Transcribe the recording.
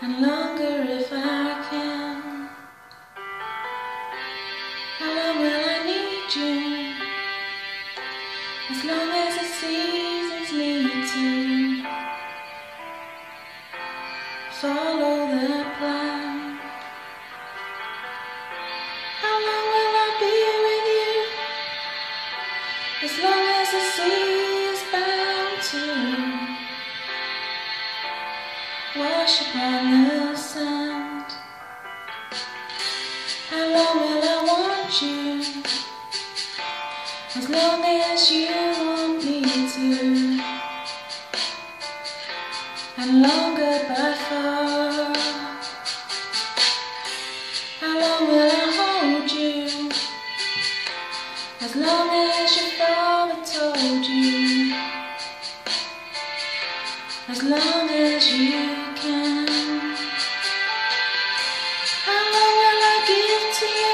and longer if I can. How long will I need you? As long as the seasons need to follow their plan. How long will I be with you? As long as the sea is bound to wash upon the sand. How long will I want you? As long as you want me to, and longer by far. How long will I hold you? As long as your father told you, as long as you can. How long will I give to you?